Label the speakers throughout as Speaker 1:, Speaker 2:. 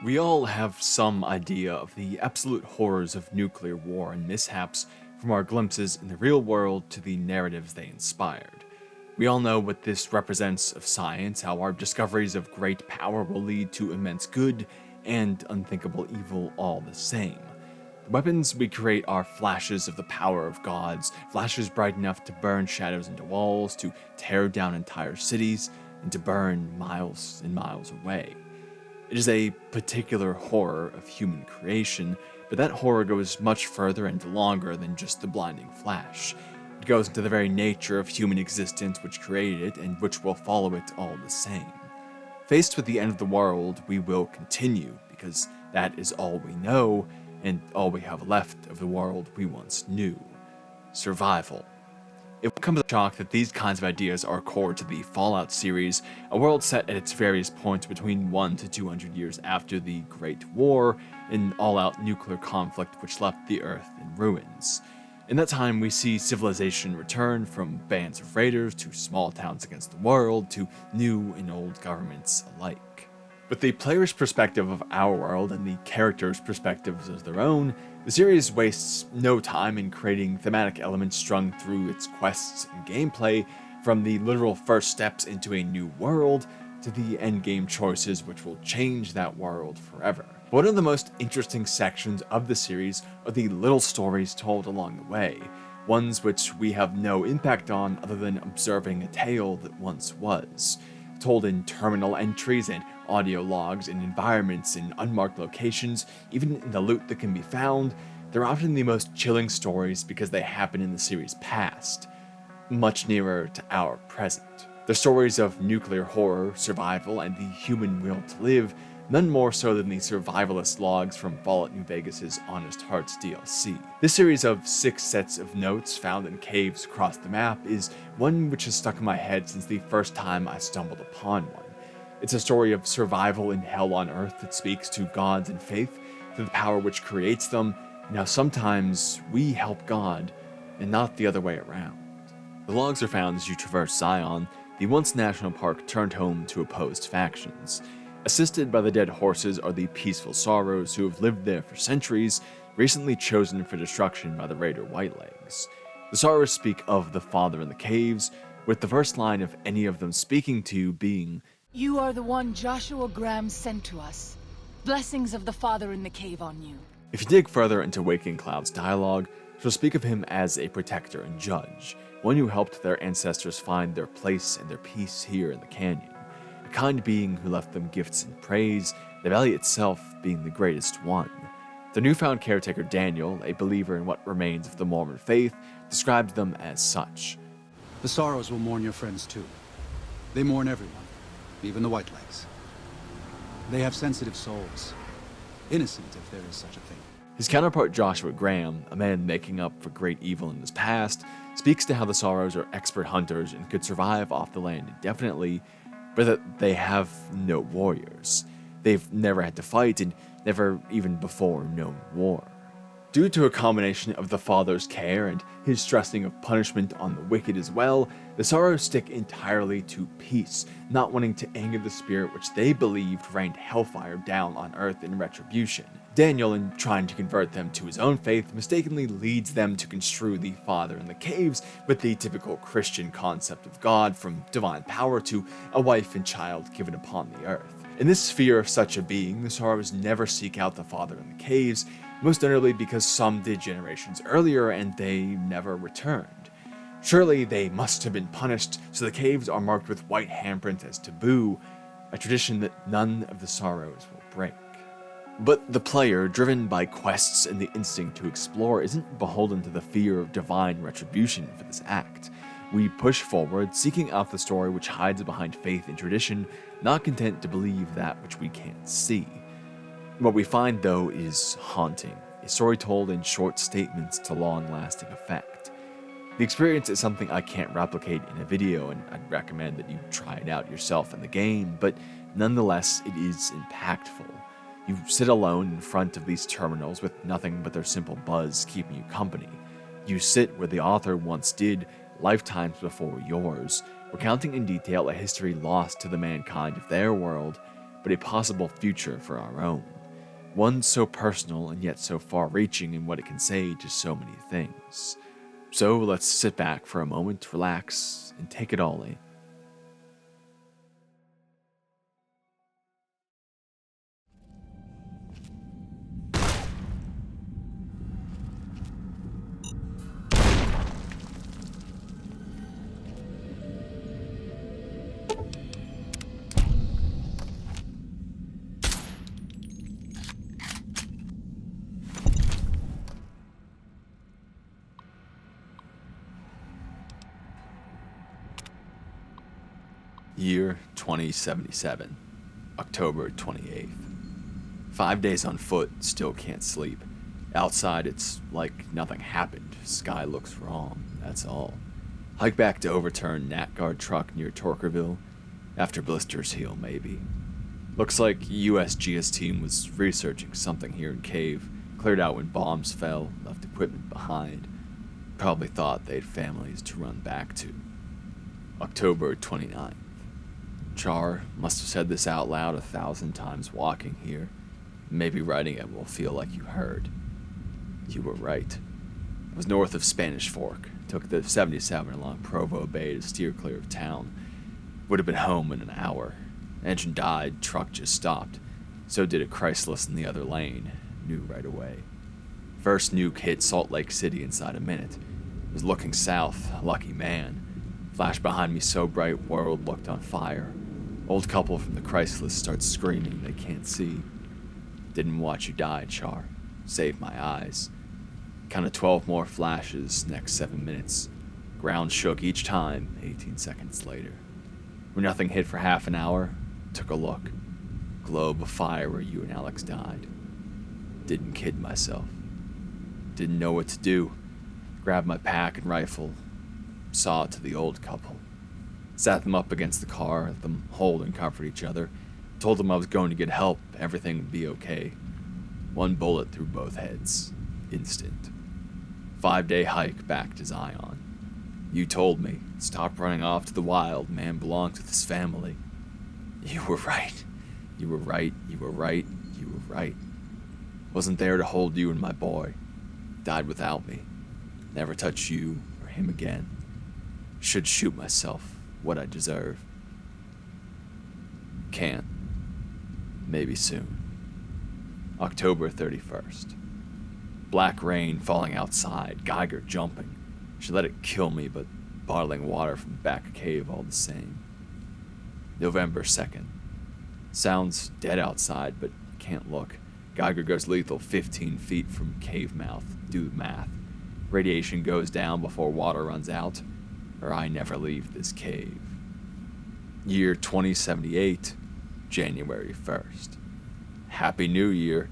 Speaker 1: We all have some idea of the absolute horrors of nuclear war and mishaps, from our glimpses in the real world to the narratives they inspired. We all know what this represents of science, how our discoveries of great power will lead to immense good and unthinkable evil all the same. The weapons we create are flashes of the power of gods, flashes bright enough to burn shadows into walls, to tear down entire cities, and to burn miles and miles away. It is a particular horror of human creation, but that horror goes much further and longer than just the blinding flash. It goes into the very nature of human existence which created it and which will follow it all the same. Faced with the end of the world, we will continue, because that is all we know, and all we have left of the world we once knew. Survival. It will come as a shock that these kinds of ideas are core to the Fallout series, a world set at its various points between 1 to 200 years after the Great War, an all-out nuclear conflict which left the Earth in ruins. In that time, we see civilization return from bands of raiders to small towns against the world to new and old governments alike. With the player's perspective of our world and the characters' perspectives of their own, the series wastes no time in creating thematic elements strung through its quests and gameplay, from the literal first steps into a new world to the endgame choices which will change that world forever. One of the most interesting sections of the series are the little stories told along the way, ones which we have no impact on other than observing a tale that once was, told in terminal entries and audio logs in environments in unmarked locations, even in the loot that can be found. They're often the most chilling stories because they happen in the series' past, much nearer to our present. They're stories of nuclear horror, survival, and the human will to live, none more so than the survivalist logs from Fallout New Vegas' Honest Hearts DLC. This series of 6 sets of notes found in caves across the map is one which has stuck in my head since the first time I stumbled upon one. It's a story of survival in hell on earth that speaks to gods and faith, to the power which creates them, and how sometimes we help God, and not the other way around. The logs are found as you traverse Zion, the once national park turned home to opposed factions. Assisted by the dead horses are the peaceful sorrows who have lived there for centuries, recently chosen for destruction by the raider Whitelegs. The sorrows speak of the father in the caves, with the first line of any of them speaking to being,
Speaker 2: "You are the one Joshua Graham sent to us. Blessings of the Father in the cave on you."
Speaker 1: If you dig further into Waking Cloud's dialogue, she'll speak of him as a protector and judge, one who helped their ancestors find their place and their peace here in the canyon, a kind being who left them gifts and praise, the valley itself being the greatest one. The newfound caretaker Daniel, a believer in what remains of the Mormon faith, described them as such.
Speaker 3: The sorrows will mourn your friends too. They mourn everyone, even the Whitelegs. They have sensitive souls, innocent if there is such a thing.
Speaker 1: His counterpart Joshua Graham, a man making up for great evil in his past, speaks to how the Sorrows are expert hunters and could survive off the land indefinitely, but that they have no warriors. They've never had to fight and never even before known war. Due to a combination of the father's care and his stressing of punishment on the wicked as well, the Sorrows stick entirely to peace, not wanting to anger the spirit which they believed rained hellfire down on Earth in retribution. Daniel, in trying to convert them to his own faith, mistakenly leads them to construe the father in the caves with the typical Christian concept of God, from divine power to a wife and child given upon the earth. In this sphere of such a being, the Sorrows never seek out the father in the caves, most notably because some did generations earlier and they never returned. Surely they must have been punished, so the caves are marked with white handprints as taboo, a tradition that none of the Sorrows will break. But the player, driven by quests and the instinct to explore, isn't beholden to the fear of divine retribution for this act. We push forward, seeking out the story which hides behind faith and tradition, not content to believe that which we can't see. What we find, though, is haunting, a story told in short statements to long-lasting effect. The experience is something I can't replicate in a video, and I'd recommend that you try it out yourself in the game, but nonetheless, it is impactful. You sit alone in front of these terminals with nothing but their simple buzz keeping you company. You sit where the author once did, lifetimes before yours, recounting in detail a history lost to the mankind of their world, but a possible future for our own. One so personal and yet so far-reaching in what it can say to so many things. So let's sit back for a moment, relax, and take it all in. Year 2077, October 28th. 5 days on foot, still can't sleep. Outside, it's like nothing happened. Sky looks wrong, that's all. Hike back to overturned Nat Guard truck near Torkerville. After blisters heal, maybe. Looks like USGS team was researching something here in Cave. Cleared out when bombs fell, left equipment behind. Probably thought they had families to run back to. October 29th. Char must have said this out loud 1,000 times walking here. Maybe writing it will feel like you heard. You were right. I was north of Spanish Fork. Took the 77 along Provo Bay to steer clear of town. Would have been home in an hour. Engine died, truck just stopped. So did a Chrysalis in the other lane. Knew right away. First nuke hit Salt Lake City inside a minute. Was looking south, lucky man. Flash behind me so bright, world looked on fire. Old couple from the Chrysalis starts screaming they can't see. Didn't watch you die, Char. Saved my eyes. Counted 12 more flashes next 7 minutes. Ground shook each time, 18 seconds later. When nothing hit for half an hour, took a look. Globe of fire where you and Alex died. Didn't kid myself. Didn't know what to do. Grabbed my pack and rifle. Saw it to the old couple. Sat them up against the car, let them hold and comfort each other. Told them I was going to get help, everything would be okay. One bullet through both heads. Instant. 5-day hike back to Zion. You told me, stop running off to the wild, man belongs with his family. You were right. You were right, you were right, you were right. Wasn't there to hold you and my boy. Died without me. Never touch you or him again. Should shoot myself, what I deserve. Can't. Maybe soon. October 31st. Black rain falling outside, Geiger jumping. She let it kill me, but bottling water from the back cave all the same. November 2nd. Sounds dead outside, but can't look. Geiger goes lethal 15 feet from cave mouth. Do the math. Radiation goes down before water runs out, or I never leave this cave. Year 2078, January 1st. Happy New Year.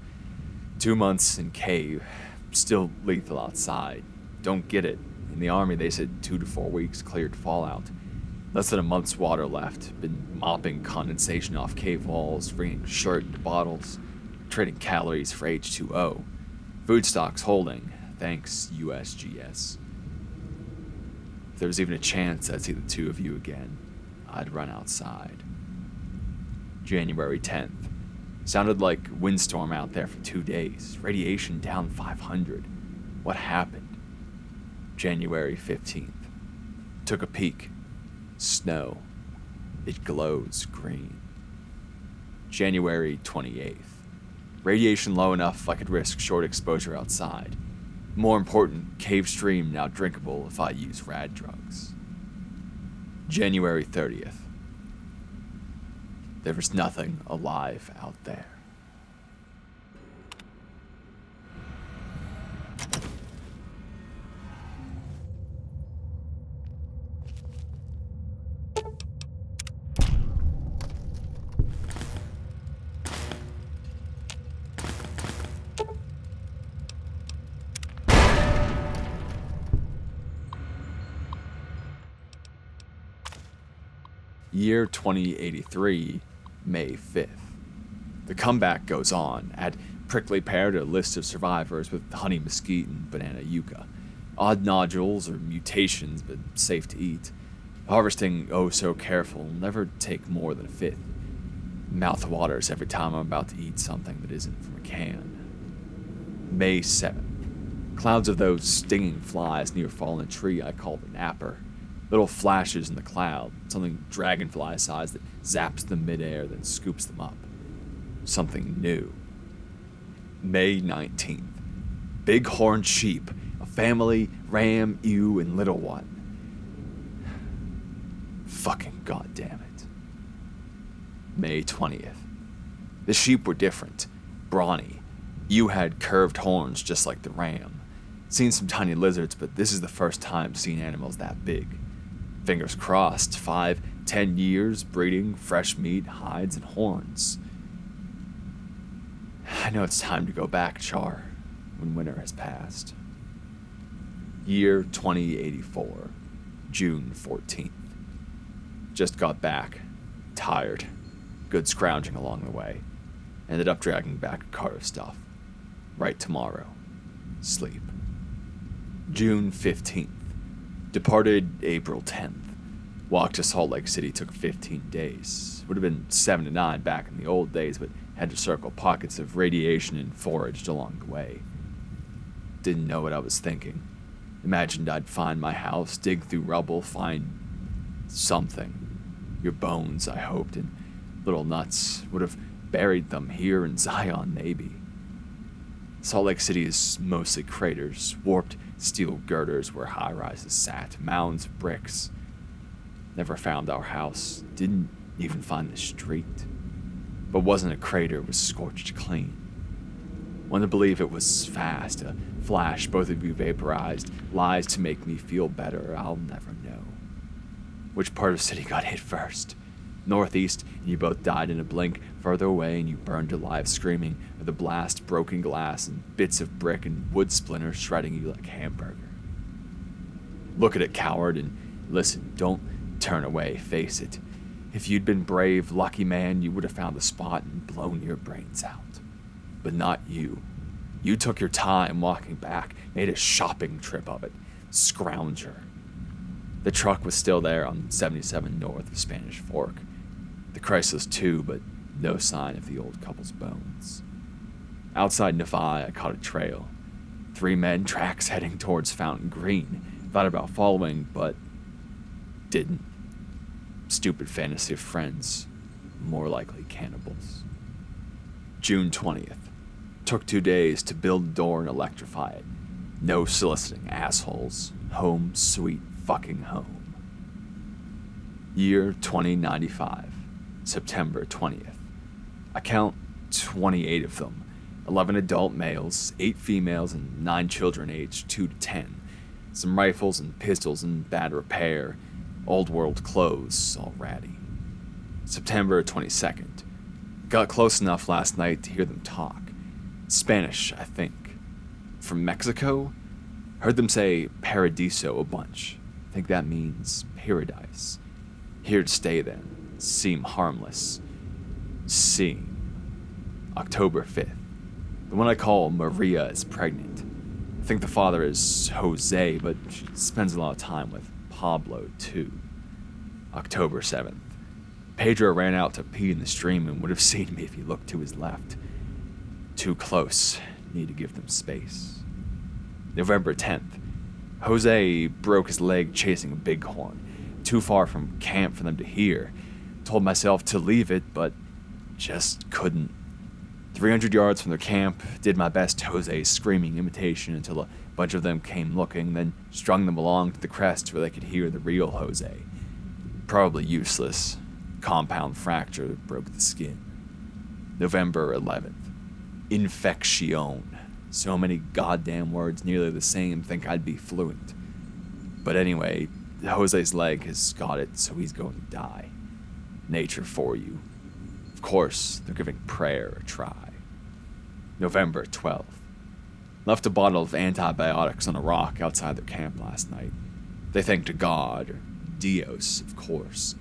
Speaker 1: 2 months in cave. Still lethal outside. Don't get it. In the army they said 2 to 4 weeks cleared fallout. Less than a month's water left. Been mopping condensation off cave walls, bringing shirt into bottles, trading calories for H2O. Food stocks holding, thanks USGS. If there was even a chance I'd see the two of you again, I'd run outside. January 10th. Sounded like windstorm out there for 2 days. Radiation down 500. What happened? January 15th. Took a peek. Snow. It glows green. January 28th. Radiation low enough I could risk short exposure outside. More important, cave stream now drinkable if I use rad drugs. January 30th. There was nothing alive out there. Year 2083, May 5th. The comeback goes on. Add prickly pear to a list of survivors with honey mesquite and banana yucca. Odd nodules or mutations, but safe to eat. Harvesting oh so careful, never take more than a fifth. Mouth waters every time I'm about to eat something that isn't from a can. May 7th. Clouds of those stinging flies near a fallen tree I call the napper. Little flashes in the cloud, something dragonfly-sized that zaps them midair, then scoops them up. Something new. May 19th. Big horned sheep, a family, ram, ewe, and little one. Fucking goddamn it. May 20th. The sheep were different, brawny. Ewe had curved horns just like the ram. Seen some tiny lizards, but this is the first time seeing animals that big. Fingers crossed, 5-10 years, breeding, fresh meat, hides, and horns. I know it's time to go back, Char, when winter has passed. Year 2084, June 14th. Just got back, tired, good scrounging along the way. Ended up dragging back a cart of stuff. Right tomorrow. Sleep. June 15th. Departed April 10th. Walk to Salt Lake City took 15 days. Would have been 7 to 9 back in the old days, but had to circle pockets of radiation and foraged along the way. Didn't know what I was thinking. Imagined I'd find my house, dig through rubble, find something. Your bones, I hoped, and little nuts. Would have buried them here in Zion, maybe. Salt Lake City is mostly craters, warped steel girders where high-rises sat, mounds of bricks. Never found our house, didn't even find the street. But wasn't a crater, it was scorched clean. Want to believe it was fast, a flash both of you vaporized, lies to make me feel better, I'll never know. Which part of the city got hit first? Northeast, and you both died in a blink. Further away, and you burned alive screaming, or the blast, broken glass, and bits of brick and wood splinters shredding you like hamburger. Look at it, coward, and listen, don't turn away, face it. If you'd been brave, lucky man, you would have found the spot and blown your brains out. But not you. You took your time walking back, made a shopping trip of it. Scrounger. The truck was still there on 77 north of Spanish Fork. The Chrysler's too, but no sign of the old couple's bones. Outside Nevi, I caught a trail. 3 men, tracks heading towards Fountain Green. Thought about following, but didn't. Stupid fantasy of friends. More likely cannibals. June 20th. Took 2 days to build the door and electrify it. No soliciting assholes. Home sweet fucking home. Year 2095. September 20th. I count 28 of them. 11 adult males, 8 females, and 9 children aged 2 to 10. Some rifles and pistols in bad repair. Old world clothes, all ratty. September 22nd. Got close enough last night to hear them talk. Spanish, I think. From Mexico? Heard them say paradiso a bunch. Think that means paradise. Here to stay then. Seem harmless. Seem. October 5th. The one I call Maria is pregnant. I think the father is Jose, but she spends a lot of time with Pablo, too. October 7th. Pedro ran out to pee in the stream and would have seen me if he looked to his left. Too close. Need to give them space. November 10th. Jose broke his leg chasing a bighorn. Too far from camp for them to hear. Told myself to leave it, but just couldn't. 300 yards from their camp, did my best Jose's screaming imitation until a bunch of them came looking, then strung them along to the crest where they could hear the real Jose. Probably useless. Compound fracture that broke the skin. November 11th. Infection. So many goddamn words nearly the same, think I'd be fluent. But anyway, Jose's leg has got it, so he's going to die. Nature for you. Of course, they're giving prayer a try. November 12th. Left a bottle of antibiotics on a rock outside their camp last night. They thanked to God, or Dios, of course.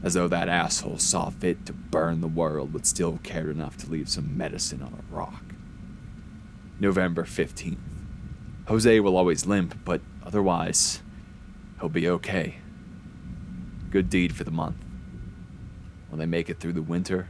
Speaker 1: As though that asshole saw fit to burn the world but still cared enough to leave some medicine on a rock. November 15th. Jose will always limp, but otherwise, he'll be okay. Good deed for the month. Will they make it through the winter?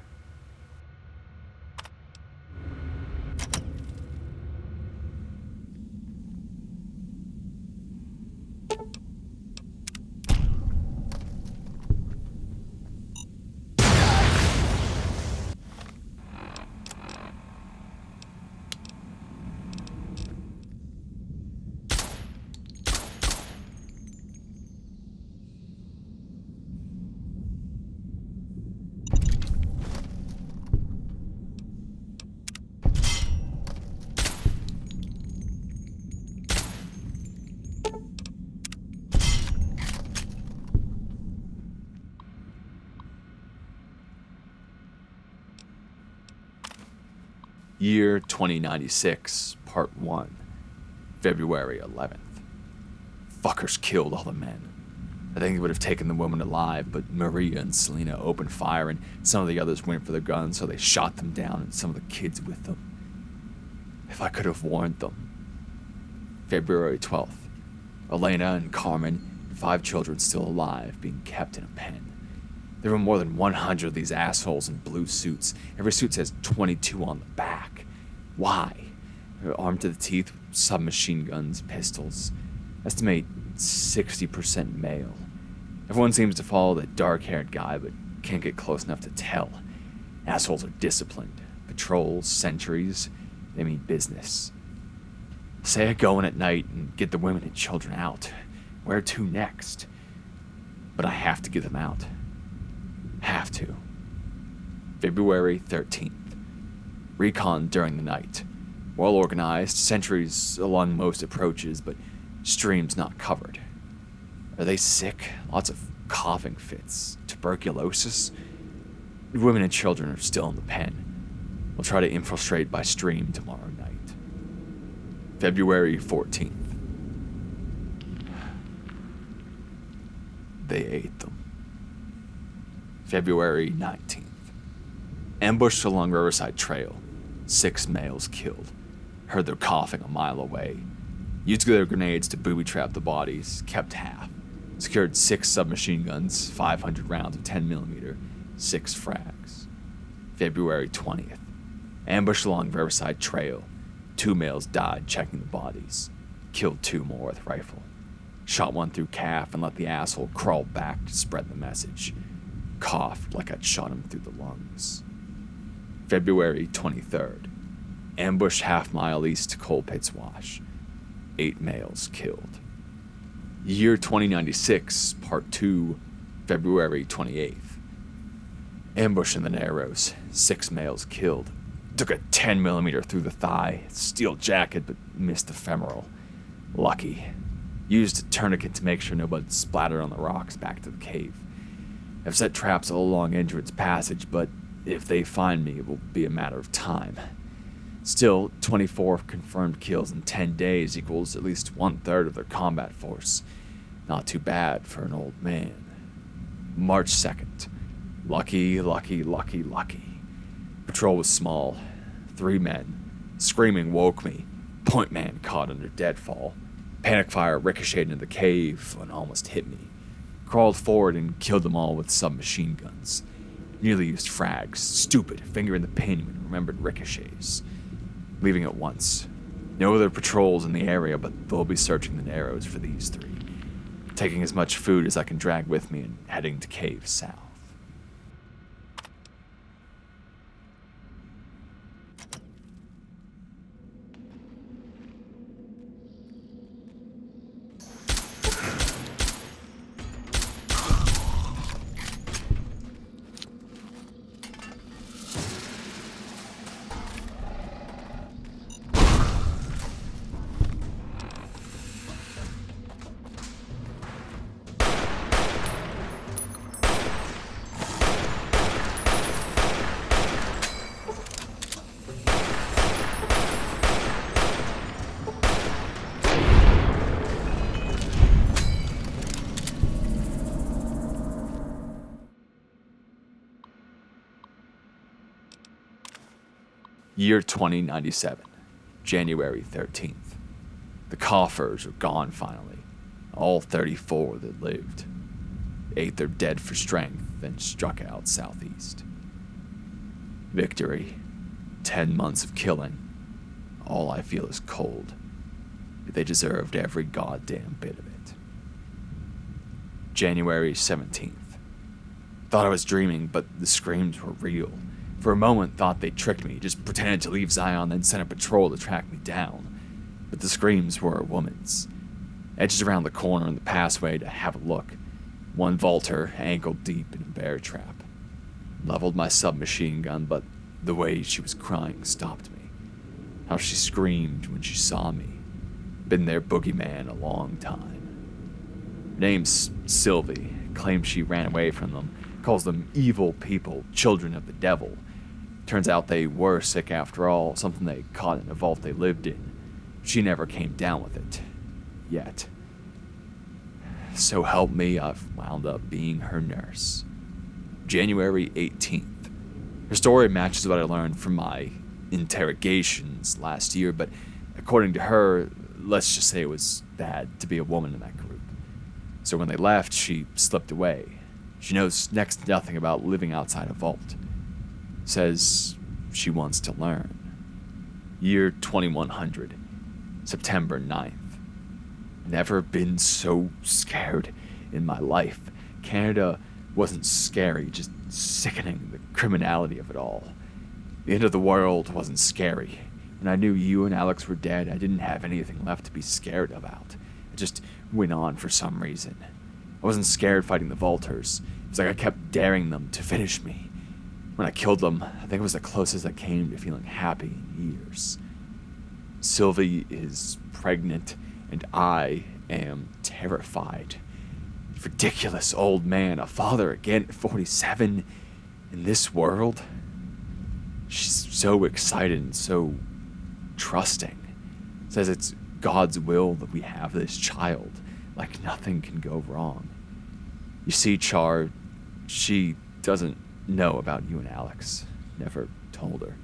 Speaker 1: Year 2096, Part 1, February 11th. Fuckers killed all the men. I think they would have taken the woman alive, but Maria and Selena opened fire and some of the others went for their guns, so they shot them down and some of the kids with them. If I could have warned them. February 12th. Elena and Carmen, 5 children still alive, being kept in a pen. There were more than 100 of these assholes in blue suits. Every suit says 22 on the back. Why? They're armed to the teeth with submachine guns, pistols. Estimate 60% male. Everyone seems to follow that dark-haired guy, but can't get close enough to tell. Assholes are disciplined. Patrols, sentries, they mean business. Say I go in at night and get the women and children out. Where to next? But I have to get them out. Have to. February 13th. Recon during the night. Well organized, sentries along most approaches, but streams not covered. Are they sick? Lots of coughing fits. Tuberculosis? The women and children are still in the pen. We'll try to infiltrate by stream tomorrow night. February 14th. They ate them. February 19th. Ambushed along Riverside Trail. 6 males killed. Heard their coughing a mile away. Used their grenades to booby-trap the bodies. Kept half. Secured 6 submachine guns, 500 rounds of 10mm, 6 frags. February 20th. Ambushed along Riverside Trail. 2 males died checking the bodies. Killed 2 more with rifle. Shot one through calf and let the asshole crawl back to spread the message. Coughed like I'd shot him through the lungs. February 23rd. Ambush half-mile east to Coal Pits Wash. 8 males killed. Year 2096, Part 2, February 28th. Ambush in the Narrows. 6 males killed. Took a 10mm through the thigh. Steel jacket, but missed the femoral. Lucky. Used a tourniquet to make sure nobody splattered on the rocks back to the cave. I've set traps all along Entrance Passage, but if they find me, it will be a matter of time. Still, 24 confirmed kills in 10 days equals at least 1/3 of their combat force. Not too bad for an old man. March 2nd. Lucky. Patrol was small. 3 men. Screaming woke me. Point man caught under deadfall. Panic fire ricocheted into the cave and almost hit me. Crawled forward and killed them all with submachine guns. Nearly used frags. Stupid. Finger in the pin when remembered ricochets. Leaving at once. No other patrols in the area, but they'll be searching the Narrows for these 3. Taking as much food as I can drag with me and heading to cave south. Year 2097, January 13th. The coffers are gone finally. All 34 that lived. Ate their dead for strength, then struck out southeast. Victory. 10 months of killing. All I feel is cold. They deserved every goddamn bit of it. January 17th. Thought I was dreaming, but the screams were real. For a moment, thought they tricked me, just pretended to leave Zion, then sent a patrol to track me down. But the screams were a woman's. Edged around the corner in the passway to have a look. One vaulter, ankle deep in a bear trap. Leveled my submachine gun, but the way she was crying stopped me. How she screamed when she saw me. Been their boogeyman a long time. Her name's Sylvie. Claims she ran away from them. Calls them evil people, children of the devil. Turns out they were sick after all, something they caught in a vault they lived in. She never came down with it. Yet. So help me, I've wound up being her nurse. January 18th. Her story matches what I learned from my interrogations last year, but according to her, let's just say it was bad to be a woman in that group. So when they left, she slipped away. She knows next to nothing about living outside a vault. Says she wants to learn. Year 2100, September 9th. Never been so scared in my life. Canada wasn't scary, just sickening, the criminality of it all. The end of the world wasn't scary. When I knew you and Alex were dead, I didn't have anything left to be scared about. It just went on for some reason. I wasn't scared fighting the Vaulters. It was like I kept daring them to finish me. When I killed them, I think it was the closest I came to feeling happy in years. Sylvie is pregnant, and I am terrified. Ridiculous old man, a father again at 47 in this world. She's so excited and so trusting. Says it's God's will that we have this child, like nothing can go wrong. You see, Char, she doesn't know about you and Alex. Never told her.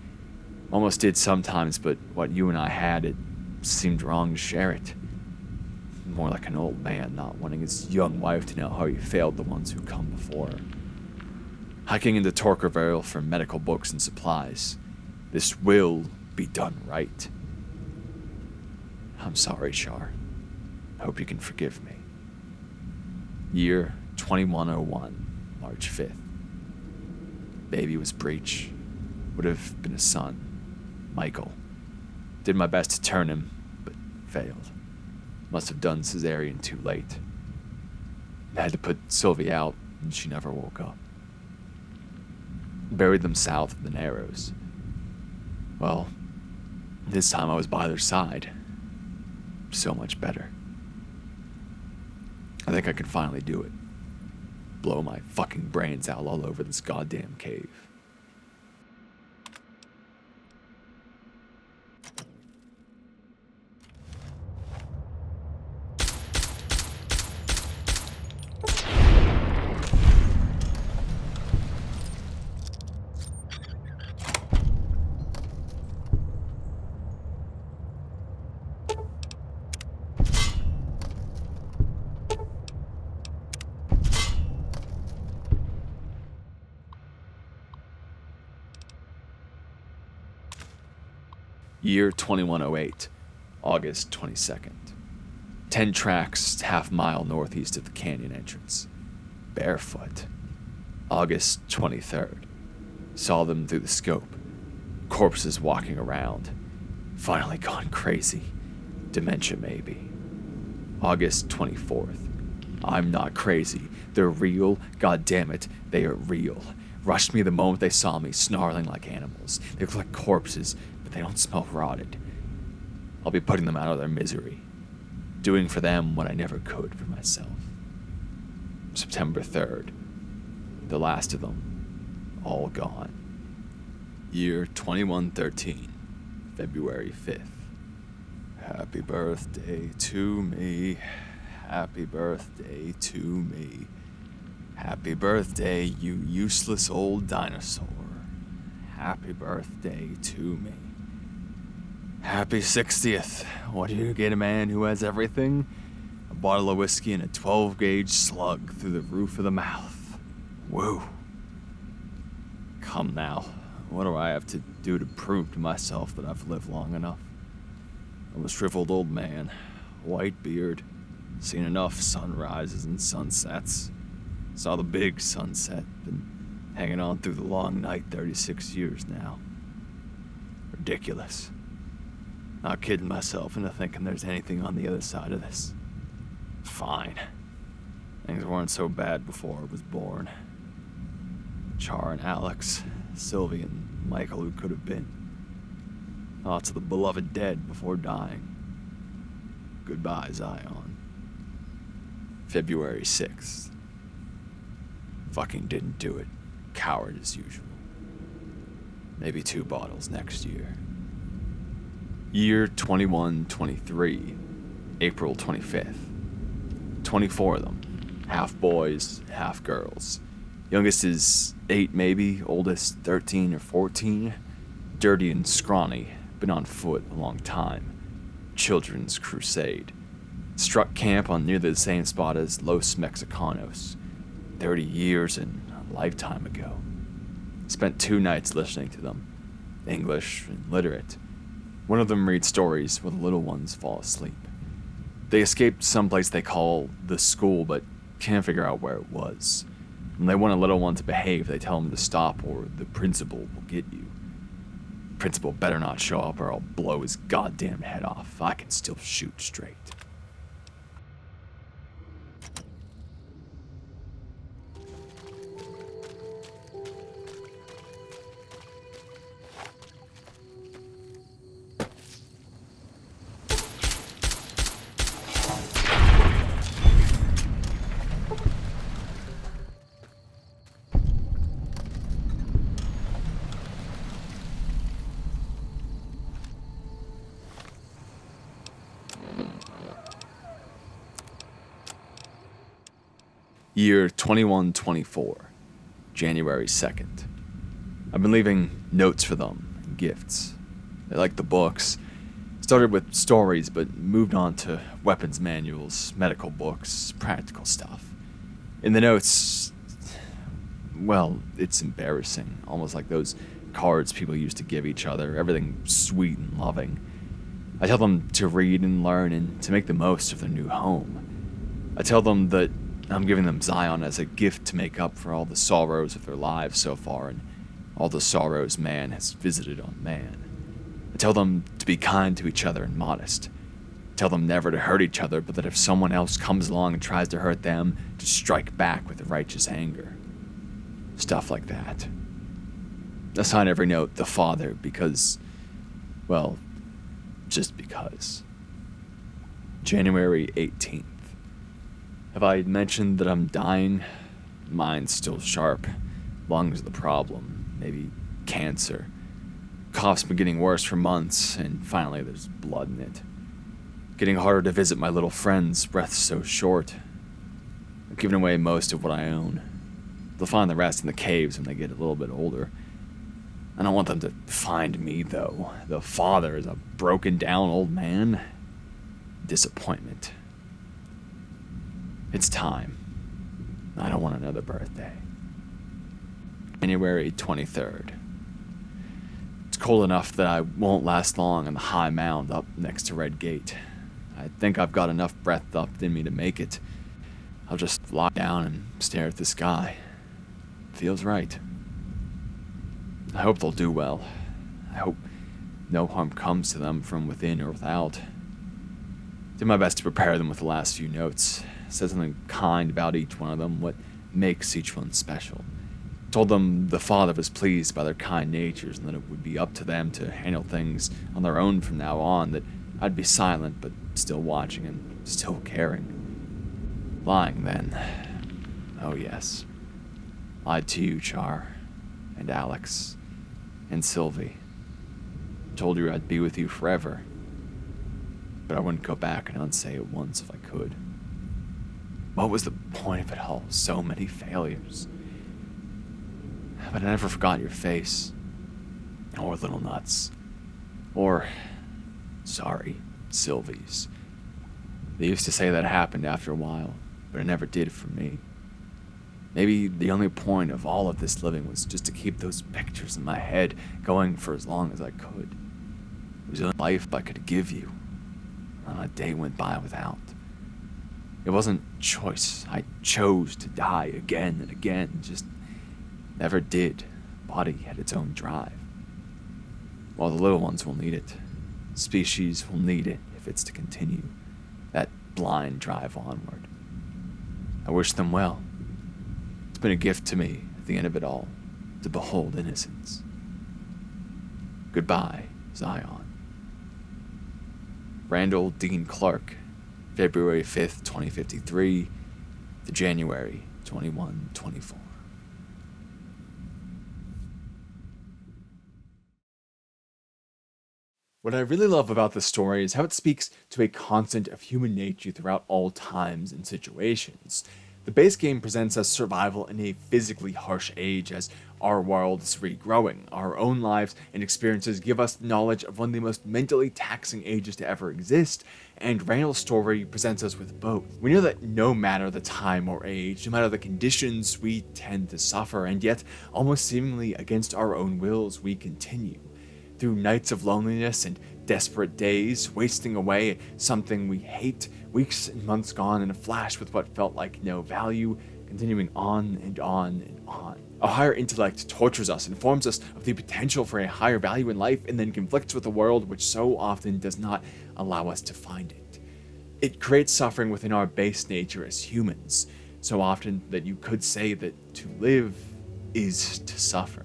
Speaker 1: Almost did sometimes, but what you and I had, it seemed wrong to share it. More like an old man not wanting his young wife to know how he failed the ones who come before her. Hiking into ProfessorViral for medical books and supplies. This will be done right. I'm sorry, Char. Hope you can forgive me. Year 2101, March 5th. Baby was breech. Would have been a son. Michael. Did my best to turn him, but failed. Must have done cesarean too late. I had to put Sylvie out, and she never woke up. Buried them south of the Narrows. Well, this time I was by their side. So much better. I think I can finally do it. Blow my fucking brains out all over this goddamn cave. Year 2108, August 22nd. 10 tracks, half-mile northeast of the canyon entrance. Barefoot. August 23rd. Saw them through the scope. Corpses walking around. Finally gone crazy. Dementia, maybe. August 24th. I'm not crazy. They're real. God damn it, they are real. Rushed me the moment they saw me, snarling like animals. They look like corpses, but they don't smell rotted. I'll be putting them out of their misery. Doing for them what I never could for myself. September 3rd. The last of them. All gone. Year 2113. February 5th. Happy birthday to me. Happy birthday to me. Happy birthday, you useless old dinosaur. Happy birthday to me. Happy 60th. What do you get a man who has everything? A bottle of whiskey and a 12-gauge slug through the roof of the mouth. Woo. Come now. What do I have to do to prove to myself that I've lived long enough? I'm a shriveled old man. White beard. Seen enough sunrises and sunsets. Saw the big sunset. Been hanging on through the long night 36 years now. Ridiculous. Not kidding myself into thinking there's anything on the other side of this. Fine. Things weren't so bad before I was born. Char and Alex, Sylvie and Michael who could have been. Thoughts of the beloved dead before dying. Goodbye, Zion. February 6th. Fucking didn't do it. Coward as usual. maybe 2 bottles next year. Year 2123, April 25th. 24 of them. Half boys, half girls. Youngest is 8 maybe, oldest 13 or 14. Dirty and scrawny, been on foot a long time. Children's crusade. Struck camp on nearly the same spot as Los Mexicanos. 30 years and a lifetime ago. Spent 2 nights listening to them. English and literate. One of them reads stories while the little ones fall asleep. They escaped someplace they call the school, but can't figure out where it was. When they want a little one to behave, they tell him to stop or the principal will get you. Principal better not show up or I'll blow his goddamn head off. I can still shoot straight. Year 2124, January 2nd. I've been leaving notes for them and gifts. They like the books. Started with stories, but moved on to weapons manuals, medical books, practical stuff. In the notes, well, it's embarrassing. Almost like those cards people used to give each other. Everything sweet and loving. I tell them to read and learn and to make the most of their new home. I tell them that I'm giving them Zion as a gift to make up for all the sorrows of their lives so far and all the sorrows man has visited on man. I tell them to be kind to each other and modest. I tell them never to hurt each other, but that if someone else comes along and tries to hurt them, to strike back with righteous anger. Stuff like that. I sign every note the Father because, well, just because. January 18th. Have I mentioned that I'm dying? Mind's still sharp. Lungs the problem. Maybe cancer. Cough's been getting worse for months, and finally there's blood in it. Getting harder to visit my little friends, breath so short. I've given away most of what I own. They'll find the rest in the caves when they get a little bit older. I don't want them to find me, though. The Father is a broken down old man. Disappointment. It's time. I don't want another birthday. January 23rd. It's cold enough that I won't last long on the high mound up next to Red Gate. I think I've got enough breath left in me to make it. I'll just lie down and stare at the sky. Feels right. I hope they'll do well. I hope no harm comes to them from within or without. Did my best to prepare them with the last few notes. Said something kind about each one of them, what makes each one special. Told them the Father was pleased by their kind natures and that it would be up to them to handle things on their own from now on, that I'd be silent but still watching and still caring. Lying then. Oh yes. Lied to you, Char, and Alex, and Sylvie. Told you I'd be with you forever, but I wouldn't go back and unsay it once if I could. What was the point of it all? So many failures. But I never forgot your face. Or Little Nuts. Or, sorry, Sylvie's. They used to say that happened after a while, but it never did for me. Maybe the only point of all of this living was just to keep those pictures in my head going for as long as I could. It was the only life I could give you. Not a day went by without. It wasn't choice. I chose to die again and again. Just never did. Body had its own drive. Well, the little ones will need it. Species will need it if it's to continue. That blind drive onward. I wish them well. It's been a gift to me at the end of it all, to behold innocence. Goodbye, Zion. Randall Dean Clark, February 5th, 2053 to January 2124. What I really love about this story is how it speaks to a constant of human nature throughout all times and situations. The base game presents us survival in a physically harsh age as our world is regrowing. Our own lives and experiences give us knowledge of one of the most mentally taxing ages to ever exist, and Randall's story presents us with both. We know that no matter the time or age, no matter the conditions, we tend to suffer, and yet, almost seemingly against our own wills, we continue. Through nights of loneliness and desperate days, wasting away at something we hate, weeks and months gone in a flash with what felt like no value, continuing on and on and on. A higher intellect tortures us, informs us of the potential for a higher value in life, and then conflicts with a world which so often does not allow us to find it. It creates suffering within our base nature as humans, so often that you could say that to live is to suffer.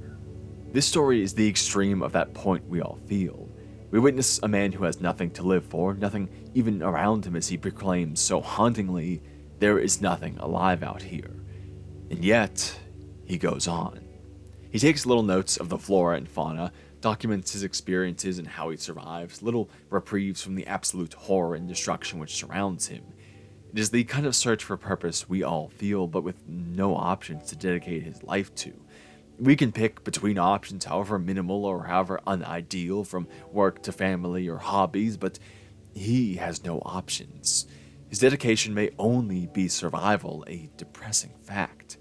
Speaker 1: This story is the extreme of that point we all feel. We witness a man who has nothing to live for, nothing even around him, as he proclaims so hauntingly, "There is nothing alive out here." And yet, he goes on. He takes little notes of the flora and fauna, documents his experiences and how he survives, little reprieves from the absolute horror and destruction which surrounds him. It is the kind of search for purpose we all feel, but with no options to dedicate his life to. We can pick between options, however minimal or however unideal, from work to family or hobbies, but he has no options. His dedication may only be survival, a depressing fact.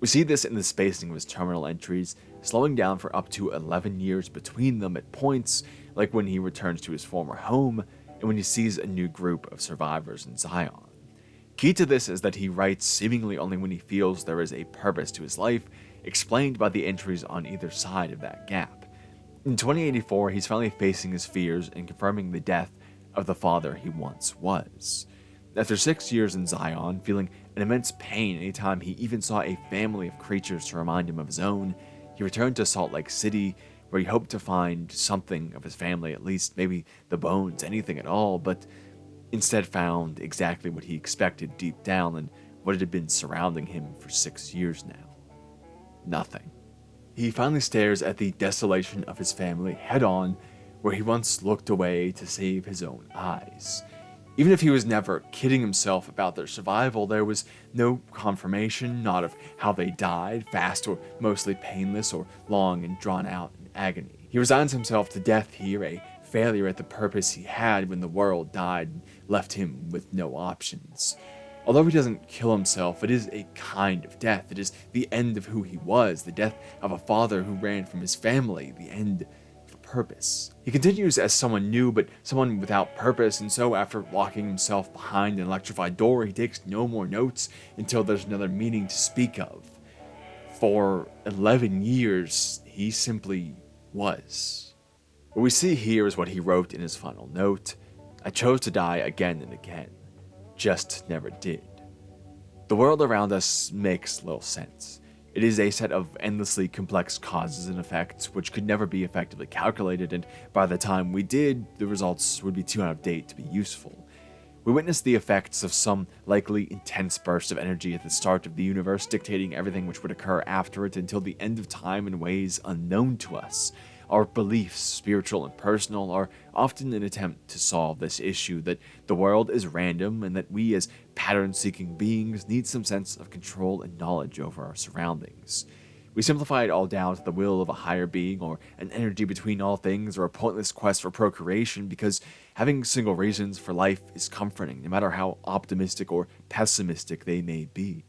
Speaker 1: We see this in the spacing of his terminal entries, slowing down for up to 11 years between them at points, like when he returns to his former home and when he sees a new group of survivors in Zion. Key to this is that he writes seemingly only when he feels there is a purpose to his life, explained by the entries on either side of that gap. In 2084, he's finally facing his fears and confirming the death of the father he once was. After 6 years in Zion, feeling an immense pain anytime he even saw a family of creatures to remind him of his own, he returned to Salt Lake City, where he hoped to find something of his family, at least maybe the bones, anything at all, but instead found exactly what he expected deep down and what had been surrounding him for 6 years now. Nothing. He finally stares at the desolation of his family head-on, where he once looked away to save his own eyes. Even if he was never kidding himself about their survival, there was no confirmation, not of how they died, fast or mostly painless, or long and drawn out in agony. He resigns himself to death here, a failure at the purpose he had when the world died and left him with no options. Although he doesn't kill himself, it is a kind of death. It is the end of who he was, the death of a father who ran from his family, the end of a purpose. He continues as someone new, but someone without purpose, and so after locking himself behind an electrified door, he takes no more notes until there's another meeting to speak of. For 11 years, he simply was. What we see here is what he wrote in his final note: "I chose to die again and again. Just never did." The world around us makes little sense. It is a set of endlessly complex causes and effects which could never be effectively calculated, and by the time we did, the results would be too out of date to be useful. We witness the effects of some likely intense burst of energy at the start of the universe, dictating everything which would occur after it until the end of time in ways unknown to us. Our beliefs, spiritual and personal, are often an attempt to solve this issue that the world is random and that we as pattern-seeking beings need some sense of control and knowledge over our surroundings. We simplify it all down to the will of a higher being or an energy between all things or a pointless quest for procreation because having single reasons for life is comforting, no matter how optimistic or pessimistic they may be.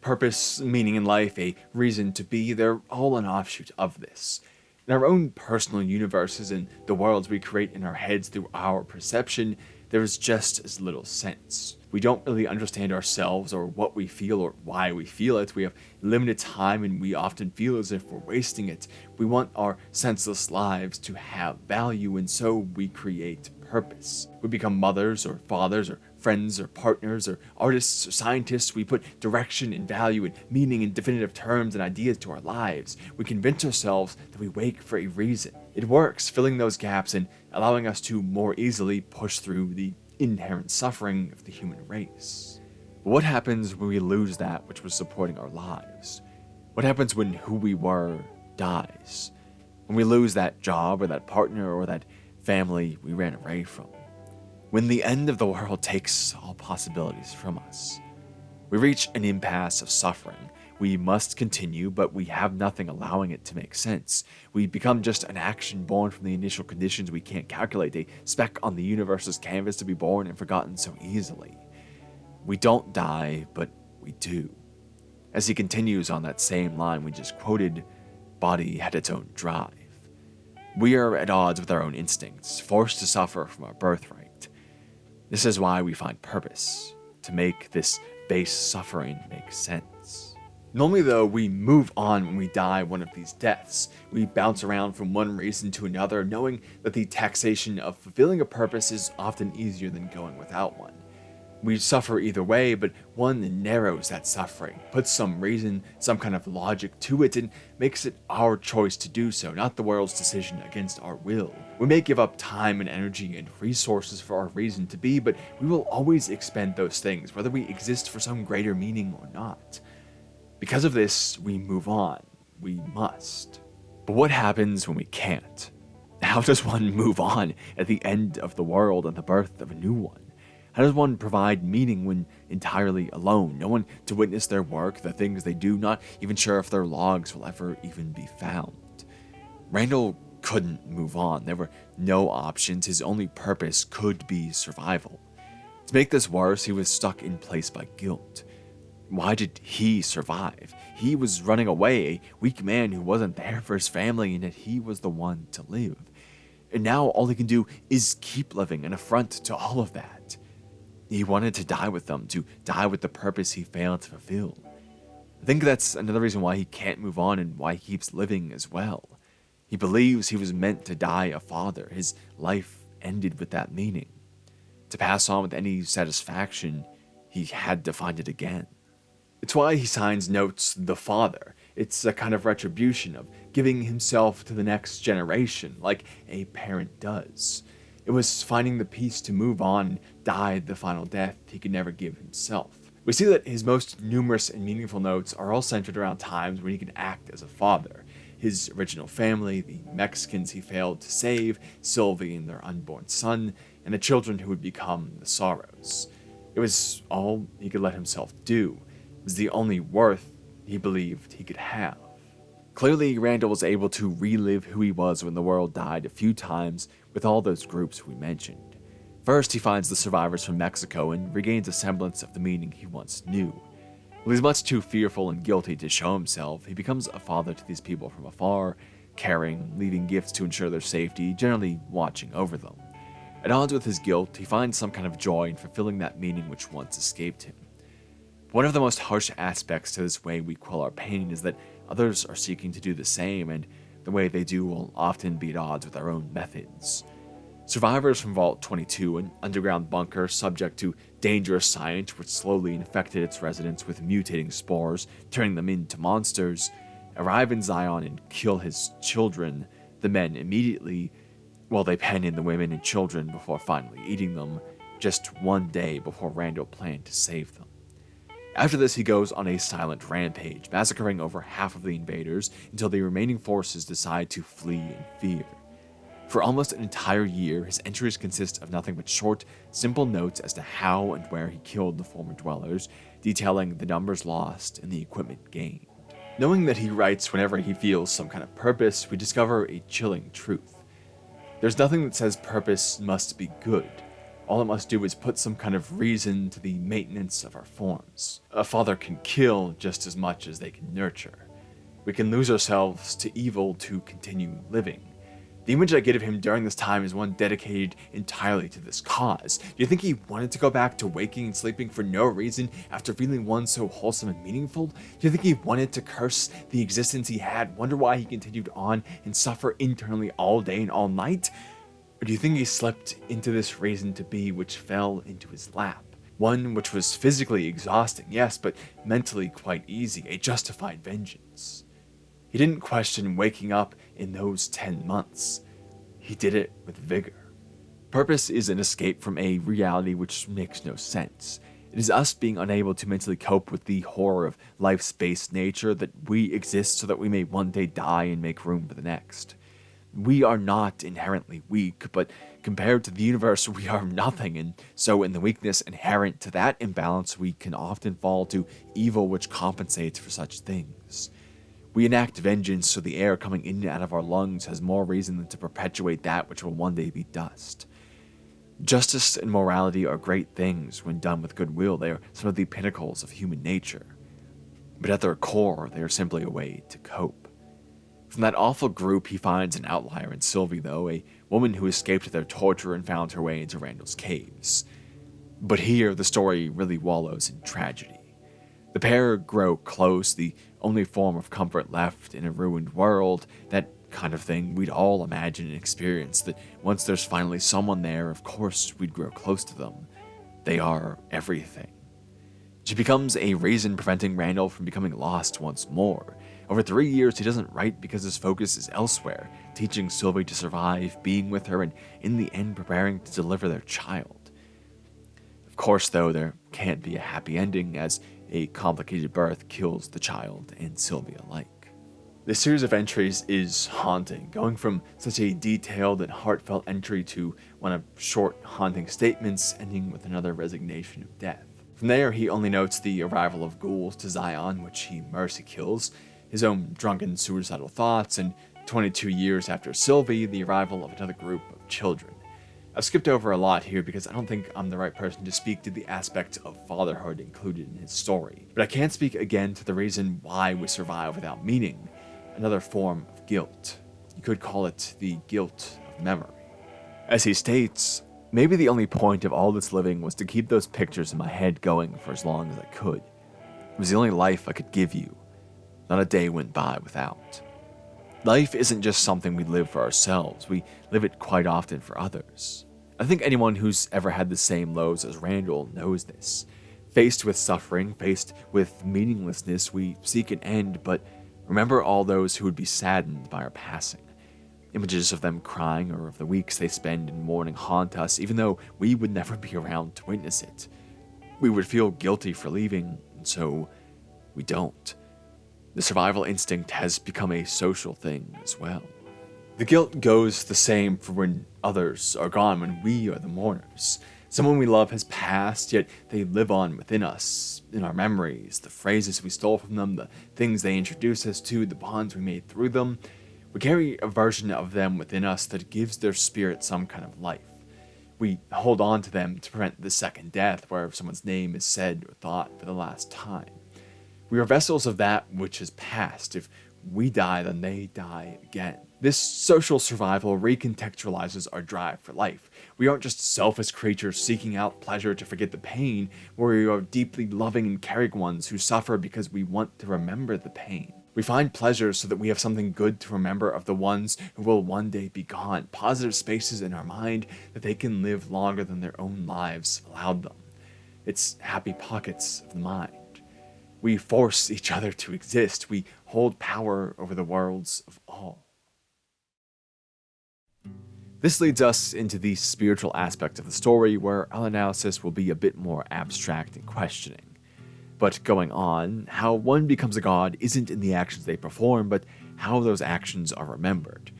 Speaker 1: Purpose, meaning in life, a reason to be, they're all an offshoot of this. In our own personal universes and the worlds we create in our heads through our perception, there is just as little sense. We don't really understand ourselves or what we feel or why we feel it. We have limited time and we often feel as if we're wasting it. We want our senseless lives to have value, and so we create purpose. We become mothers or fathers or friends or partners or artists or scientists. We put direction and value and meaning in definitive terms and ideas to our lives. We convince ourselves that we wake for a reason. It works, filling those gaps and allowing us to more easily push through the inherent suffering of the human race. But what happens when we lose that which was supporting our lives? What happens when who we were dies? When we lose that job or that partner or that family we ran away from. When the end of the world takes all possibilities from us, we reach an impasse of suffering. We must continue, but we have nothing allowing it to make sense. We become just an action born from the initial conditions we can't calculate, a speck on the universe's canvas to be born and forgotten so easily. We don't die, but we do. As he continues on that same line we just quoted, body had its own drive. We are at odds with our own instincts, forced to suffer from our birthright. This is why we find purpose, to make this base suffering make sense. Normally though, we move on when we die one of these deaths. We bounce around from one reason to another, knowing that the taxation of fulfilling a purpose is often easier than going without one. We suffer either way, but one narrows that suffering, puts some reason, some kind of logic to it, and makes it our choice to do so, not the world's decision against our will. We may give up time and energy and resources for our reason to be, but we will always expend those things, whether we exist for some greater meaning or not. Because of this, we move on. We must. But what happens when we can't? How does one move on at the end of the world and the birth of a new one? How does one provide meaning when entirely alone? No one to witness their work, the things they do, not even sure if their logs will ever even be found. Randall couldn't move on. There were no options. His only purpose could be survival. To make this worse, he was stuck in place by guilt. Why did he survive? He was running away, a weak man who wasn't there for his family, and yet he was the one to live. And now all he can do is keep living, an affront to all of that. He wanted to die with them, to die with the purpose he failed to fulfill. I think that's another reason why he can't move on and why he keeps living as well. He believes he was meant to die a father. His life ended with that meaning. To pass on with any satisfaction, he had to find it again. It's why he signs notes the father. It's a kind of retribution of giving himself to the next generation, like a parent does. It was finding the peace to move on and die the final death he could never give himself. We see that his most numerous and meaningful notes are all centered around times when he could act as a father. His original family, the Mexicans he failed to save, Sylvie and their unborn son, and the children who would become the Sorrows. It was all he could let himself do. It was the only worth he believed he could have. Clearly, Randall was able to relive who he was when the world died a few times with all those groups we mentioned. First, he finds the survivors from Mexico and regains a semblance of the meaning he once knew. While he's much too fearful and guilty to show himself, he becomes a father to these people from afar, caring, leaving gifts to ensure their safety, generally watching over them. At odds with his guilt, he finds some kind of joy in fulfilling that meaning which once escaped him. One of the most harsh aspects to this way we quell our pain is that others are seeking to do the same, and the way they do will often be at odds with our own methods. Survivors from Vault 22, an underground bunker subject to dangerous science which slowly infected its residents with mutating spores, turning them into monsters, arrive in Zion and kill his children, the men immediately, while they pen in the women and children before finally eating them, just one day before Randall planned to save them. After this, he goes on a silent rampage, massacring over half of the invaders until the remaining forces decide to flee in fear. For almost an entire year, his entries consist of nothing but short, simple notes as to how and where he killed the former dwellers, detailing the numbers lost and the equipment gained. Knowing that he writes whenever he feels some kind of purpose, we discover a chilling truth. There's nothing that says purpose must be good. All it must do is put some kind of reason to the maintenance of our forms. A father can kill just as much as they can nurture. We can lose ourselves to evil to continue living. The image I get of him during this time is one dedicated entirely to this cause. Do you think he wanted to go back to waking and sleeping for no reason after feeling one so wholesome and meaningful? Do you think he wanted to curse the existence he had, wonder why he continued on, and suffer internally all day and all night? Or do you think he slipped into this reason to be which fell into his lap? One which was physically exhausting, yes, but mentally quite easy, a justified vengeance. He didn't question waking up in those 10 months. He did it with vigor. Purpose is an escape from a reality which makes no sense. It is us being unable to mentally cope with the horror of life's base nature, that we exist so that we may one day die and make room for the next. We are not inherently weak, but compared to the universe, we are nothing, and so in the weakness inherent to that imbalance, we can often fall to evil which compensates for such things. We enact vengeance so the air coming in and out of our lungs has more reason than to perpetuate that which will one day be dust. Justice and morality are great things when done with goodwill. They are some of the pinnacles of human nature. But at their core, they are simply a way to cope. From that awful group, he finds an outlier in Sylvie, though, a woman who escaped their torture and found her way into Randall's caves. But here, the story really wallows in tragedy. The pair grow close, the only form of comfort left in a ruined world, that kind of thing we'd all imagine and experience, that once there's finally someone there, of course we'd grow close to them. They are everything. She becomes a reason preventing Randall from becoming lost once more. Over 3 years, he doesn't write because his focus is elsewhere, teaching Sylvie to survive, being with her, and in the end preparing to deliver their child. Of course, though, there can't be a happy ending, as a complicated birth kills the child and Sylvie alike. This series of entries is haunting, going from such a detailed and heartfelt entry to one of short, haunting statements, ending with another resignation of death. From there, he only notes the arrival of ghouls to Zion, which he mercy kills, his own drunken suicidal thoughts, and 22 years after Sylvie, the arrival of another group of children. I've skipped over a lot here because I don't think I'm the right person to speak to the aspect of fatherhood included in his story, but I can speak again to the reason why we survive without meaning, another form of guilt. You could call it the guilt of memory. As he states, maybe the only point of all this living was to keep those pictures in my head going for as long as I could. It was the only life I could give you. Not a day went by without. Life isn't just something we live for ourselves, we live it quite often for others. I think anyone who's ever had the same lows as Randall knows this. Faced with suffering, faced with meaninglessness, we seek an end, but remember all those who would be saddened by our passing. Images of them crying or of the weeks they spend in mourning haunt us, even though we would never be around to witness it. We would feel guilty for leaving, and so we don't. The survival instinct has become a social thing as well. The guilt goes the same for when others are gone, when we are the mourners. Someone we love has passed, yet they live on within us, in our memories, the phrases we stole from them, the things they introduced us to, the bonds we made through them. We carry a version of them within us that gives their spirit some kind of life. We hold on to them to prevent the second death, where someone's name is said or thought for the last time. We are vessels of that which is past. If we die, then they die again. This social survival recontextualizes our drive for life. We aren't just selfish creatures seeking out pleasure to forget the pain, we are deeply loving and caring ones who suffer because we want to remember the pain. We find pleasure so that we have something good to remember of the ones who will one day be gone, positive spaces in our mind that they can live longer than their own lives allowed them. It's happy pockets of the mind. We force each other to exist. We hold power over the worlds of all. This leads us into the spiritual aspect of the story, where our analysis will be a bit more abstract and questioning. But going on, how one becomes a god isn't in the actions they perform, but how those actions are remembered.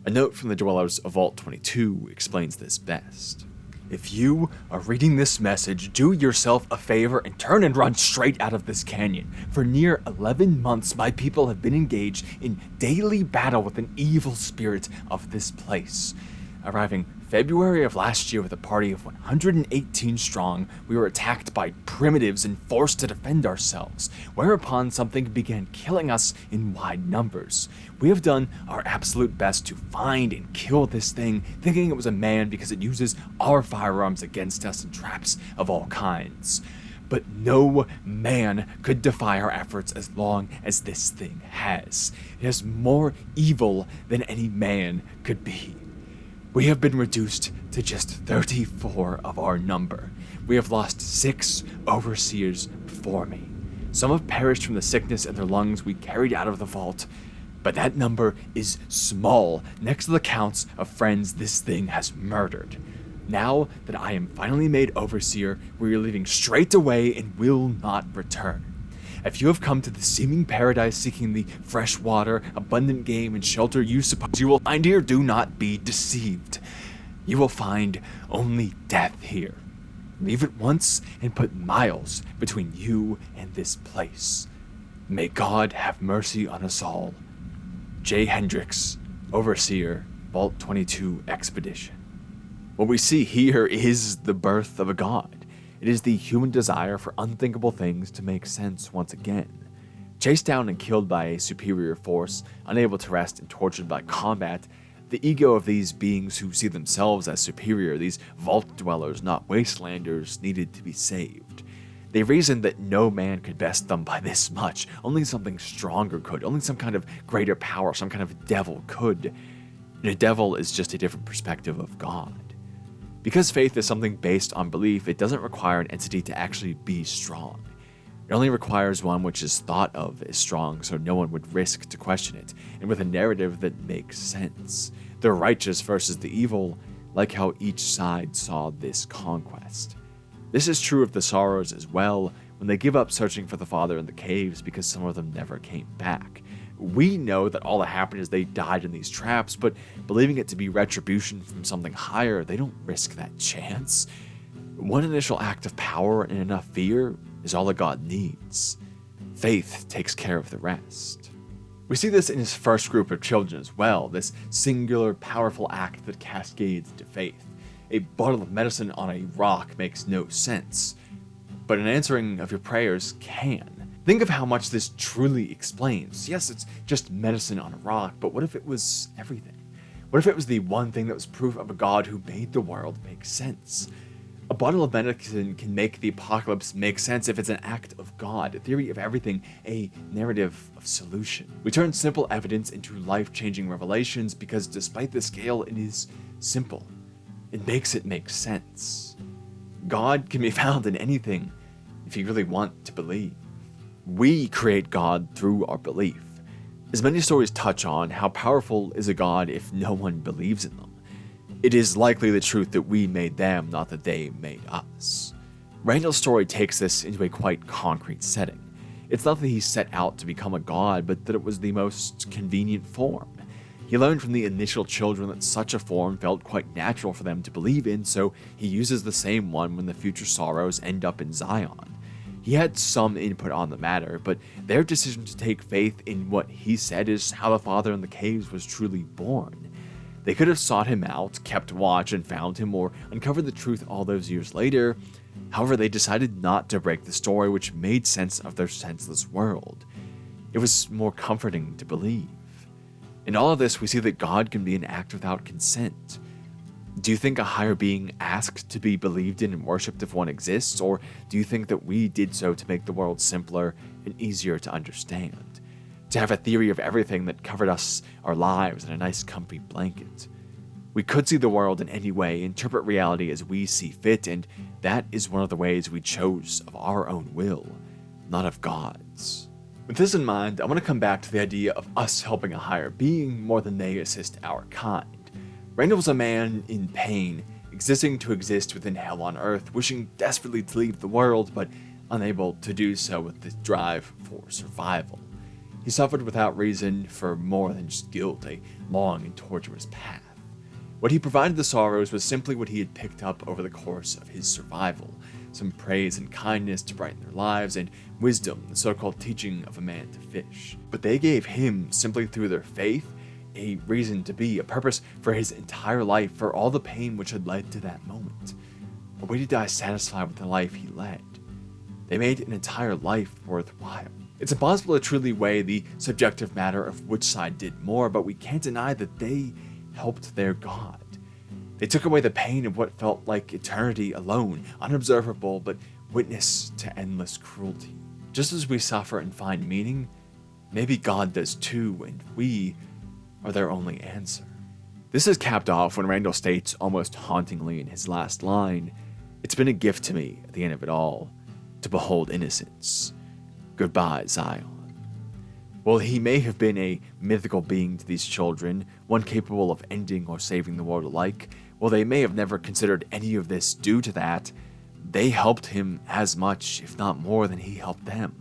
Speaker 1: A note from the dwellers of Vault 22 explains this best. If you are reading this message, do yourself a favor and turn and run straight out of this canyon. For near 11 months, my people have been engaged in daily battle with an evil spirit of this place. Arriving February of last year with a party of 118 strong, we were attacked by primitives and forced to defend ourselves, whereupon something began killing us in wide numbers. We have done our absolute best to find and kill this thing, thinking it was a man because it uses our firearms against us in traps of all kinds. But no man could defy our efforts as long as this thing has. It is more evil than any man could be. We have been reduced to just 34 of our number. We have lost 6 overseers before me. Some have perished from the sickness in their lungs we carried out of the vault, but that number is small next to the counts of friends this thing has murdered. Now that I am finally made overseer, we are leaving straight away and will not return. If you have come to the seeming paradise seeking the fresh water, abundant game, and shelter you suppose you will find here, do not be deceived. You will find only death here. Leave it once and put miles between you and this place. May God have mercy on us all. J. Hendricks, Overseer, Vault 22 Expedition. What we see here is the birth of a god. It is the human desire for unthinkable things to make sense once again. Chased down and killed by a superior force, unable to rest and tortured by combat, the ego of these beings who see themselves as superior, these vault dwellers, not wastelanders, needed to be saved. They reasoned that no man could best them by this much. Only something stronger could. Only some kind of greater power, some kind of devil could. And a devil is just a different perspective of God. Because faith is something based on belief, it doesn't require an entity to actually be strong. It only requires one which is thought of as strong so no one would risk to question it, and with a narrative that makes sense. The righteous versus the evil, like how each side saw this conquest. This is true of the Sorrows as well, when they give up searching for the father in the caves because some of them never came back. We know that all that happened is they died in these traps, but believing it to be retribution from something higher, they don't risk that chance. One initial act of power and enough fear is all a god needs. Faith takes care of the rest. We see this in his first group of children as well, this singular, powerful act that cascades into faith. A bottle of medicine on a rock makes no sense, but an answering of your prayers can. Think of how much this truly explains. Yes, it's just medicine on a rock, but what if it was everything? What if it was the one thing that was proof of a god who made the world make sense? A bottle of medicine can make the apocalypse make sense if it's an act of God, a theory of everything, a narrative of solution. We turn simple evidence into life-changing revelations because despite the scale, it is simple. It makes it make sense. God can be found in anything if you really want to believe. We create God through our belief. As many stories touch on, how powerful is a God if no one believes in them? It is likely the truth that we made them, not that they made us. Randall's story takes this into a quite concrete setting. It's not that he set out to become a god, but that it was the most convenient form. He learned from the initial children that such a form felt quite natural for them to believe in, so he uses the same one when the future Sorrows end up in Zion. He had some input on the matter, but their decision to take faith in what he said is how the father in the caves was truly born. They could have sought him out, kept watch, and found him, or uncovered the truth all those years later. However, they decided not to break the story, which made sense of their senseless world. It was more comforting to believe. In all of this, we see that God can be an act without consent. Do you think a higher being asked to be believed in and worshipped if one exists, or do you think that we did so to make the world simpler and easier to understand? To have a theory of everything that covered us, our lives, in a nice comfy blanket? We could see the world in any way, interpret reality as we see fit, and that is one of the ways we chose of our own will, not of God's. With this in mind, I want to come back to the idea of us helping a higher being more than they assist our kind. Randall was a man in pain, existing to exist within hell on earth, wishing desperately to leave the world, but unable to do so with the drive for survival. He suffered without reason for more than just guilt, a long and tortuous path. What he provided the Sorrows was simply what he had picked up over the course of his survival, some praise and kindness to brighten their lives, and wisdom, the so-called teaching of a man to fish. But they gave him, simply through their faith, a reason to be, a purpose for his entire life, for all the pain which had led to that moment. A way to die satisfied with the life he led. They made an entire life worthwhile. It's impossible to truly weigh the subjective matter of which side did more, but we can't deny that they helped their God. They took away the pain of what felt like eternity alone, unobservable, but witness to endless cruelty. Just as we suffer and find meaning, maybe God does too, and we are their only answer. This is capped off when Randall states almost hauntingly in his last line, "It's been a gift to me at the end of it all, to behold innocence. Goodbye, Zion." While he may have been a mythical being to these children, one capable of ending or saving the world alike, while they may have never considered any of this due to that, they helped him as much, if not more, than he helped them.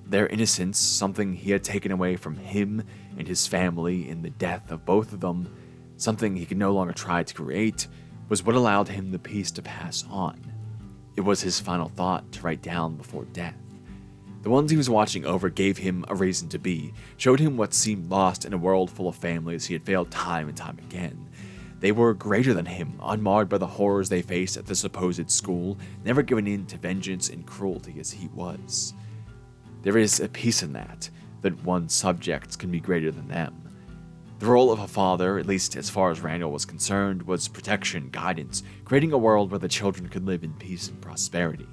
Speaker 1: their innocence, something he had taken away from him and his family in the death of both of them, something he could no longer try to create, was what allowed him the peace to pass on. It was his final thought to write down before death. The ones he was watching over gave him a reason to be, showed him what seemed lost in a world full of families he had failed time and time again. They were greater than him, unmarred by the horrors they faced at the supposed school, never giving in to vengeance and cruelty as he was. There is a peace in that one's subjects can be greater than them. The role of a father, at least as far as Randall was concerned, was protection, guidance, creating a world where the children could live in peace and prosperity.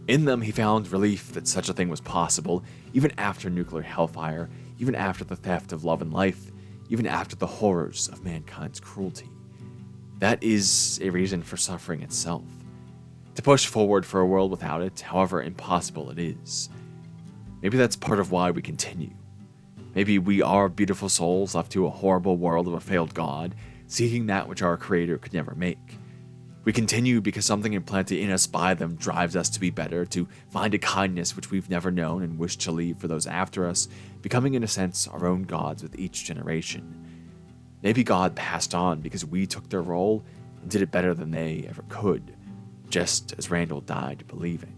Speaker 1: In them, he found relief that such a thing was possible, even after nuclear hellfire, even after the theft of love and life, even after the horrors of mankind's cruelty. That is a reason for suffering itself. To push forward for a world without it, however impossible it is. Maybe that's part of why we continue. Maybe we are beautiful souls left to a horrible world of a failed god, seeking that which our Creator could never make. We continue because something implanted in us by them drives us to be better, to find a kindness which we've never known and wish to leave for those after us, becoming in a sense our own gods with each generation. Maybe God passed on because we took their role and did it better than they ever could, just as Randall died believing.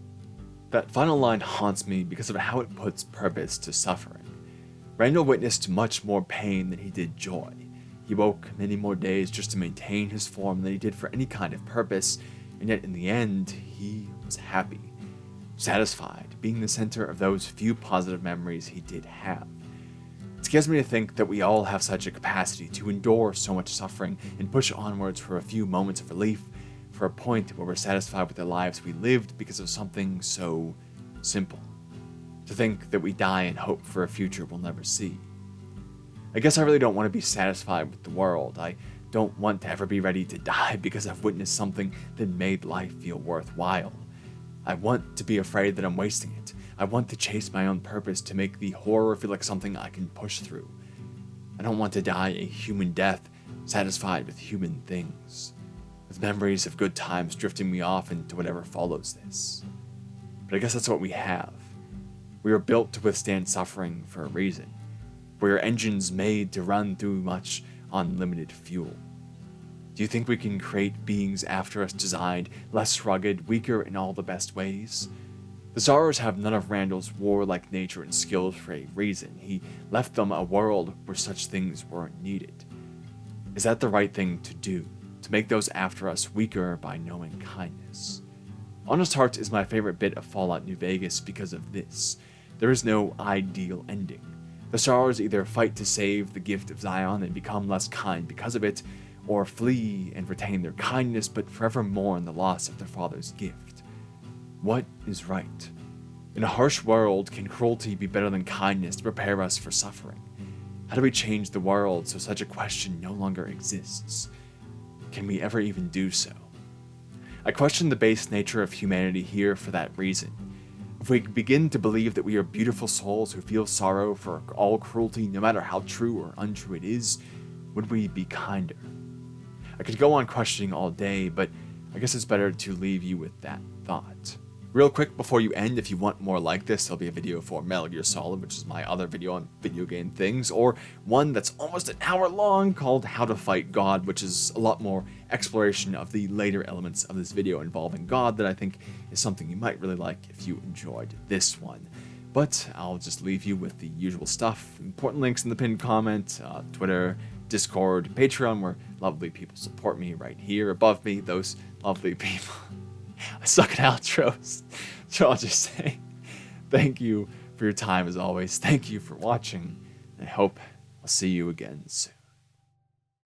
Speaker 1: That final line haunts me because of how it puts purpose to suffering. Randall witnessed much more pain than he did joy. He woke many more days just to maintain his form than he did for any kind of purpose, and yet in the end, he was happy, satisfied, being the center of those few positive memories he did have. It scares me to think that we all have such a capacity to endure so much suffering and push onwards for a few moments of relief, for a point where we're satisfied with the lives we lived because of something so simple. To think that we die and hope for a future we'll never see. I guess I really don't want to be satisfied with the world. I don't want to ever be ready to die because I've witnessed something that made life feel worthwhile. I want to be afraid that I'm wasting it. I want to chase my own purpose to make the horror feel like something I can push through. I don't want to die a human death, satisfied with human things, with memories of good times drifting me off into whatever follows this. But I guess that's what we have. We are built to withstand suffering for a reason. We are engines made to run through much unlimited fuel. Do you think we can create beings after us designed, less rugged, weaker in all the best ways? The Czars have none of Randall's warlike nature and skills for a reason. He left them a world where such things weren't needed. Is that the right thing to do? To make those after us weaker by knowing kindness? Honest Heart is my favorite bit of Fallout New Vegas because of this. There is no ideal ending. The Czars either fight to save the gift of Zion and become less kind because of it, or flee and retain their kindness but forever mourn the loss of their father's gift. What is right? In a harsh world, can cruelty be better than kindness to prepare us for suffering? How do we change the world so such a question no longer exists? Can we ever even do so? I question the base nature of humanity here for that reason. If we begin to believe that we are beautiful souls who feel sorrow for all cruelty, no matter how true or untrue it is, would we be kinder? I could go on questioning all day, but I guess it's better to leave you with that thought. Real quick before you end, if you want more like this, there'll be a video for Metal Gear Solid, which is my other video on video game things, or one that's almost an hour long called How to Fight God, which is a lot more exploration of the later elements of this video involving God that I think is something you might really like if you enjoyed this one. But I'll just leave you with the usual stuff. Important links in the pinned comment, Twitter, Discord, Patreon, where lovely people support me right here above me, those lovely people. I suck at outros, so I'll just say thank you for your time as always. Thank you for watching, and I hope I'll see you again soon.